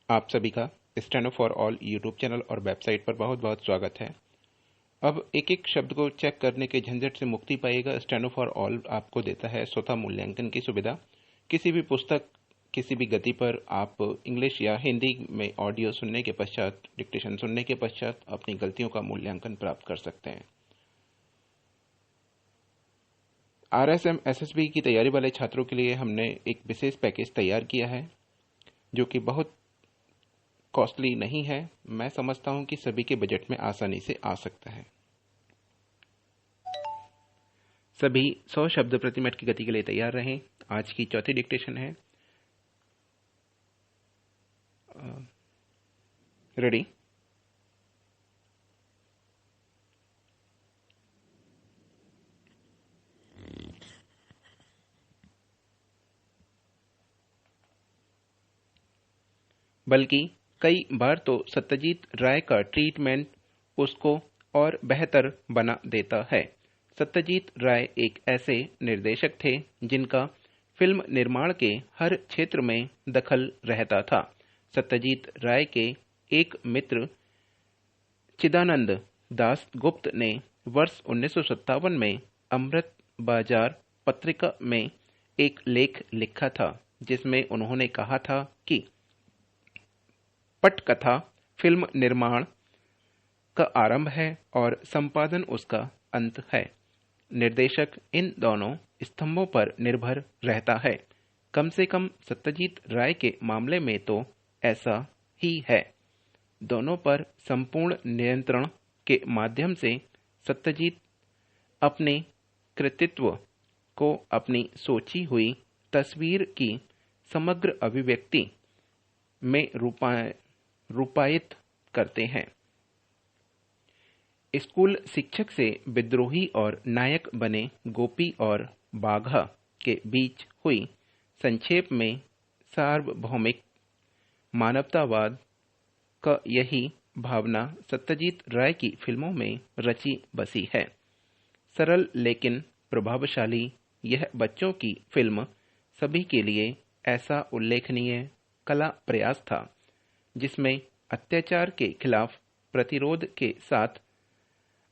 आप सभी का steno for all YouTube channel और वेबसाइट पर बहुत बहुत स्वागत है। अब एक एक शब्द को चेक करने के झंझट से मुक्ति पाएगा। स्टेनो फॉर ऑल आपको देता है स्वतः मूल्यांकन की सुविधा। किसी भी पुस्तक किसी भी गति पर आप इंग्लिश या हिंदी में ऑडियो सुनने के पश्चात, डिक्टेशन सुनने के पश्चात अपनी गलतियों का मूल्यांकन प्राप्त कर सकते हैं। RSM SSB की तैयारी वाले छात्रों के लिए हमने एक विशेष पैकेज तैयार किया है जो कि बहुत कॉस्टली नहीं है। मैं समझता हूं कि सभी के बजट में आसानी से आ सकता है। सभी 100 शब्द प्रति मिनट की गति के लिए तैयार रहें। आज की चौथी डिक्टेशन है। रेडी? बल्कि कई बार तो सत्यजीत राय का ट्रीटमेंट उसको और बेहतर बना देता है। सत्यजीत राय एक ऐसे निर्देशक थे जिनका फिल्म निर्माण के हर क्षेत्र में दखल रहता था। सत्यजीत राय के एक मित्र चिदानंद दास गुप्त ने वर्ष 1957 में अमृत बाजार पत्रिका में एक लेख लिखा था जिसमें उन्होंने कहा था कि पटकथा फिल्म निर्माण का आरंभ है और संपादन उसका अंत है। निर्देशक इन दोनों स्तंभों पर निर्भर रहता है। कम से कम सत्यजीत राय के मामले में तो ऐसा ही है। दोनों पर संपूर्ण नियंत्रण के माध्यम से सत्यजीत अपने कृतित्व को अपनी सोची हुई तस्वीर की समग्र अभिव्यक्ति में रूपायित करते हैं। स्कूल शिक्षक से विद्रोही और नायक बने गोपी और बाघा के बीच हुई संक्षेप में सार्वभौमिक मानवतावाद का यही भावना सत्यजीत राय की फिल्मों में रची बसी है। सरल लेकिन प्रभावशाली यह बच्चों की फिल्म सभी के लिए ऐसा उल्लेखनीय कला प्रयास था जिसमें अत्याचार के खिलाफ प्रतिरोध के साथ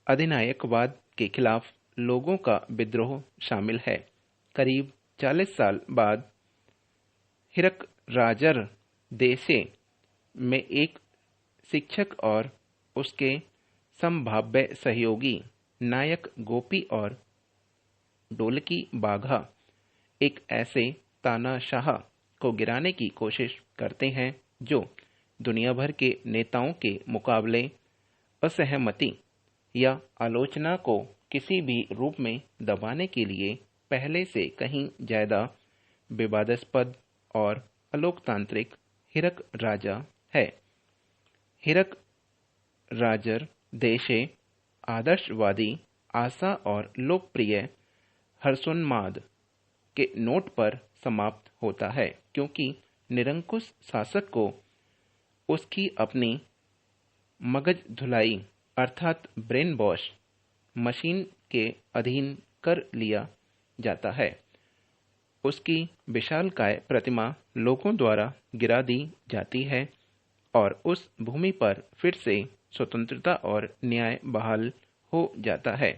अधिनायकवाद के खिलाफ लोगों का विद्रोह शामिल है। करीब 40 साल बाद हिरक राजर देशे में एक शिक्षक और उसके संभाव्य सहयोगी नायक गोपी और ढोलकी बाघा एक ऐसे तानाशाह को गिराने की कोशिश करते हैं जो दुनिया भर के नेताओं के मुकाबले असहमति या आलोचना को किसी भी रूप में दबाने के लिए पहले से कहीं ज्यादा विवादास्पद और अलोकतांत्रिक हिरक राजा है। हिरक राजर देशे आदर्शवादी आशा और लोकप्रिय हर्षोन्माद के नोट पर समाप्त होता है क्योंकि निरंकुश शासक को उसकी अपनी मगज धुलाई अर्थात ब्रेन वॉश मशीन के अधीन कर लिया जाता है। उसकी विशालकाय प्रतिमा लोगों द्वारा गिरा दी जाती है और उस भूमि पर फिर से स्वतंत्रता और न्याय बहाल हो जाता है।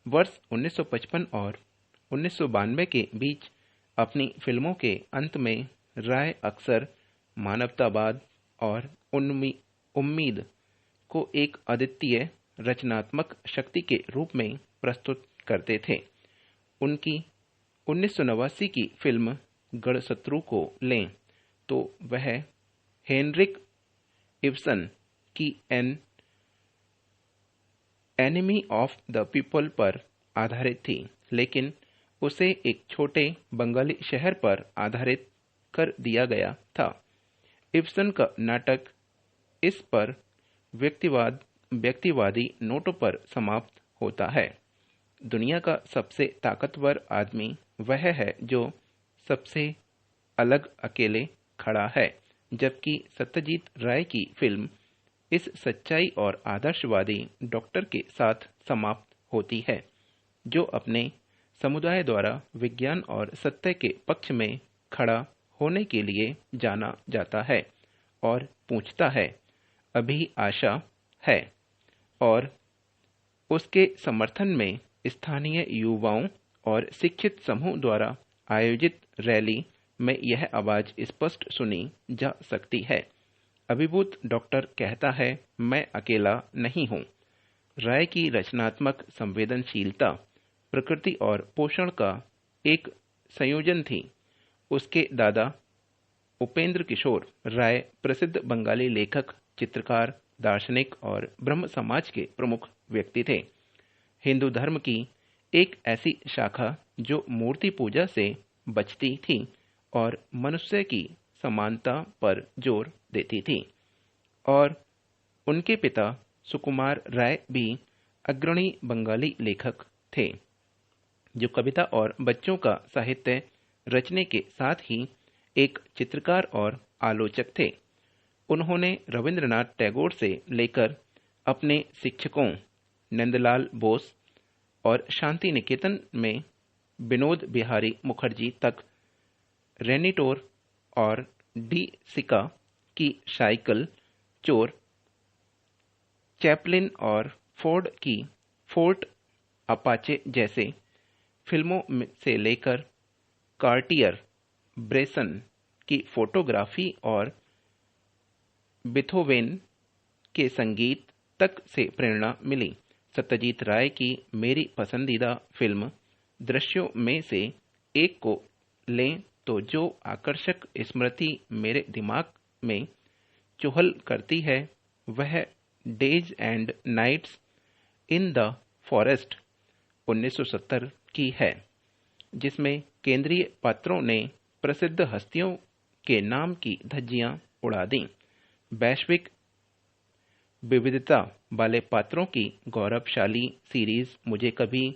वर्ष 1955 और 1992 के बीच अपनी फिल्मों के अंत में राय अक्सर मानवतावाद और उम्मीद को एक अद्वितीय रचनात्मक शक्ति के रूप में प्रस्तुत करते थे। उनकी 1989 की फिल्म गणशत्रु को लें तो वह हेनरिक इब्सन की an enemy of the people पर आधारित थी, लेकिन उसे एक छोटे बंगाली शहर पर आधारित कर दिया गया था। इब्सन का नाटक इस पर व्यक्तिवादी नोटों पर समाप्त होता है। दुनिया का सबसे ताकतवर आदमी वह है जो सबसे अलग अकेले खड़ा है, जबकि सत्यजीत राय की फिल्म इस सच्चाई और आदर्शवादी डॉक्टर के साथ समाप्त होती है जो अपने समुदाय द्वारा विज्ञान और सत्य के पक्ष में खड़ा होने के लिए जाना जाता है और पूछता है, अभी आशा है? और उसके समर्थन में स्थानीय युवाओं और शिक्षित समूह द्वारा आयोजित रैली में यह आवाज स्पष्ट सुनी जा सकती है। अभिभूत डॉक्टर कहता है, मैं अकेला नहीं हूँ। राय की रचनात्मक संवेदनशीलता प्रकृति और पोषण का एक संयोजन थी। उसके दादा उपेंद्र किशोर राय प्रसिद्ध बंगाली लेखक, चित्रकार, दार्शनिक और ब्रह्म समाज के प्रमुख व्यक्ति थे। हिंदू धर्म की एक ऐसी शाखा जो मूर्ति पूजा से बचती थी और मनुष्य की समानता पर जोर देती थी। और उनके पिता सुकुमार राय भी अग्रणी बंगाली लेखक थे, जो कविता और बच्चों का साहित्य रचने के साथ ही एक चित्रकार और आलोचक थे। उन्होंने रविंद्रनाथ टैगोर से लेकर अपने शिक्षकों नंदलाल बोस और शांति निकेतन में विनोद बिहारी मुखर्जी तक रेनिटोर और डी सिका की साइकिल चोर, चैपलिन और फोर्ड की फोर्ट अपाचे जैसे फिल्मों से लेकर कार्टियर ब्रेसन की फोटोग्राफी और बिथोवेन के संगीत तक से प्रेरणा मिली। सत्यजीत राय की मेरी पसंदीदा फिल्म दृश्यों में से एक को लें तो जो आकर्षक स्मृति मेरे दिमाग में चुहल करती है वह days and nights in the forest 1970 की है, जिसमें केंद्रीय पात्रों ने प्रसिद्ध हस्तियों के नाम की धज्जियां उड़ा दी। वैश्विक विविधता वाले पात्रों की गौरवशाली सीरीज मुझे कभी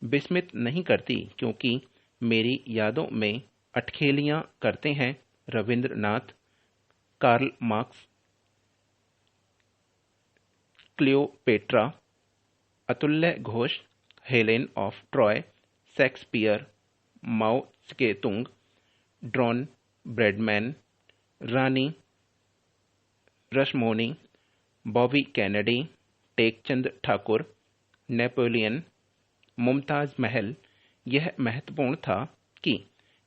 विस्मित नहीं करती, क्योंकि मेरी यादों में अटखेलियां करते हैं Rabindranath, Karl Marx, Cleopatra, Atulya Ghosh, Helen of Troy, Shakespeare, Mao Tse Tung, Don Bradman, Rani Rashmoni, Bobby Kennedy, Tekchand Thakur, Napoleon, Mumtaz Mahal. यह महत्वपूर्ण था कि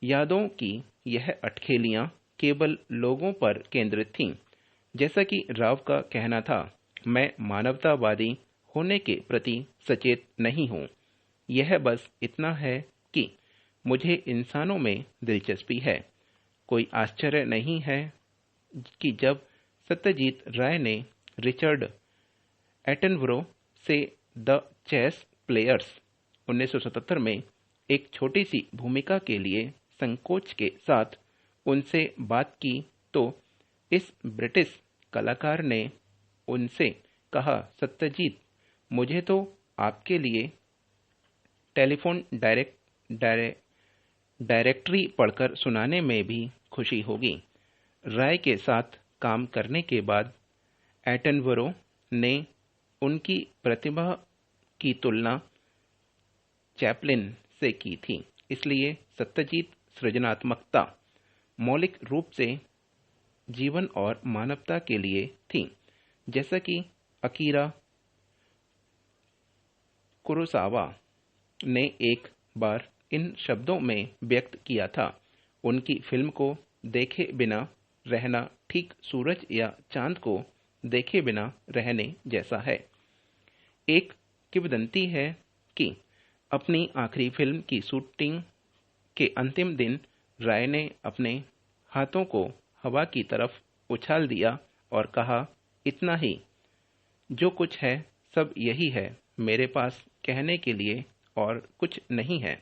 यादों की यह अटखेलियां केवल लोगों पर केंद्रित थीं। जैसा कि राव का कहना था, मैं मानवतावादी होने के प्रति सचेत नहीं हूँ। यह बस इतना है कि मुझे इंसानों में दिलचस्पी है। कोई आश्चर्य नहीं है कि जब सत्यजीत राय ने रिचर्ड एटनबरो से द चेस प्लेयर्स 1977 में एक छोटी सी भूमिका के लिए संकोच के साथ उनसे बात की, तो इस ब्रिटिश कलाकार ने उनसे कहा, सत्यजीत, मुझे तो आपके लिए टेलीफोन डायरेक्टरी पढ़कर सुनाने में भी खुशी होगी। राय के साथ काम करने के बाद एटनबरो ने उनकी प्रतिभा की तुलना चैपलिन से की थी। इसलिए सत्यजीत सृजनात्मकता मौलिक रूप से जीवन और मानवता के लिए थी, जैसा कि अकीरा कुरोसावा ने एक बार इन शब्दों में व्यक्त किया था, उनकी फिल्म को देखे बिना रहना ठीक सूरज या चांद को देखे बिना रहने जैसा है। एक किंवदंती है कि अपनी आखिरी फिल्म की शूटिंग के अंतिम दिन राय ने अपने हाथों को हवा की तरफ उछाल दिया और कहा, इतना ही, जो कुछ है सब यही है, मेरे पास कहने के लिए और कुछ नहीं है।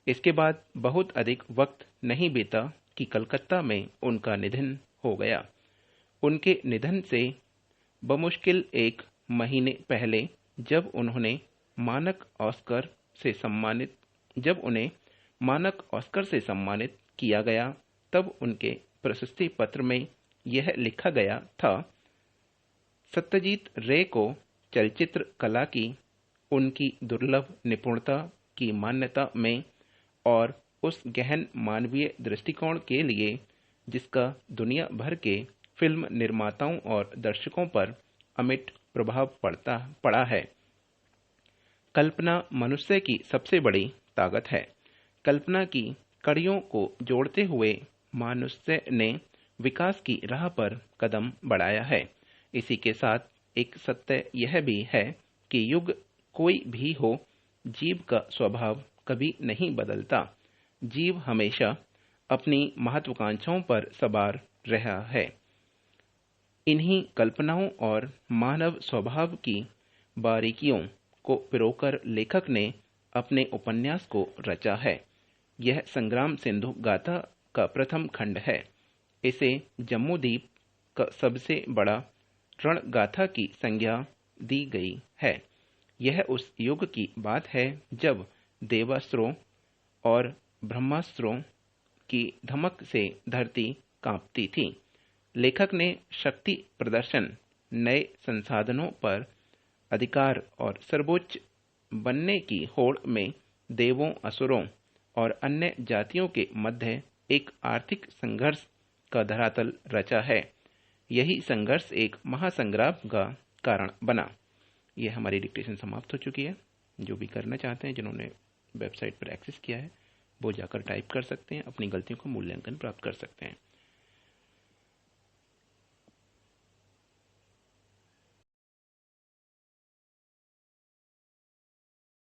इसके बाद बहुत अधिक वक्त नहीं बीता कि कलकत्ता में उनका निधन हो गया। उनके निधन से बमुश्किल एक महीने पहले जब उन्हें मानक ऑस्कर से सम्मानित किया गया, तब उनके प्रशस्ति पत्र में यह लिखा गया था, सत्यजीत रे को चलचित्र कला की उनकी दुर्लभ निपुणता की मान्यता में और उस गहन मानवीय दृष्टिकोण के लिए जिसका दुनिया भर के फिल्म निर्माताओं और दर्शकों पर अमिट प्रभाव पड़ा है। कल्पना मनुष्य की सबसे बड़ी ताकत है। कल्पना की कड़ियों को जोड़ते हुए मनुष्य ने विकास की राह पर कदम बढ़ाया है। इसी के साथ एक सत्य यह भी है कि युग कोई भी हो, जीव का स्वभाव कभी नहीं बदलता। जीव हमेशा अपनी महत्वाकांक्षाओं पर सवार रहा है। इन्हीं कल्पनाओं और मानव स्वभाव की बारीकियों को पिरोकर लेखक ने अपने उपन्यास को रचा है। यह संग्राम सिंधु गाथा का प्रथम खंड है। इसे जम्बूद्वीप का सबसे बड़ा रण गाथा की संज्ञा दी गई है। यह उस युग की बात है जब देवास्त्रों और ब्रह्मास्त्रों की धमक से धरती कांपती थी। लेखक ने शक्ति प्रदर्शन, नए संसाधनों पर अधिकार और सर्वोच्च बनने की होड़ में देवों, असुरों और अन्य जातियों के मध्य एक आर्थिक संघर्ष का धरातल रचा है। यही संघर्ष एक महासंग्राम का कारण बना। यह हमारी डिक्टेशन समाप्त हो चुकी है। जो भी करना चाहते हैं, जिन्होंने वेबसाइट पर एक्सेस किया है, वो जाकर टाइप कर सकते हैं, अपनी गलतियों का मूल्यांकन प्राप्त कर सकते हैं।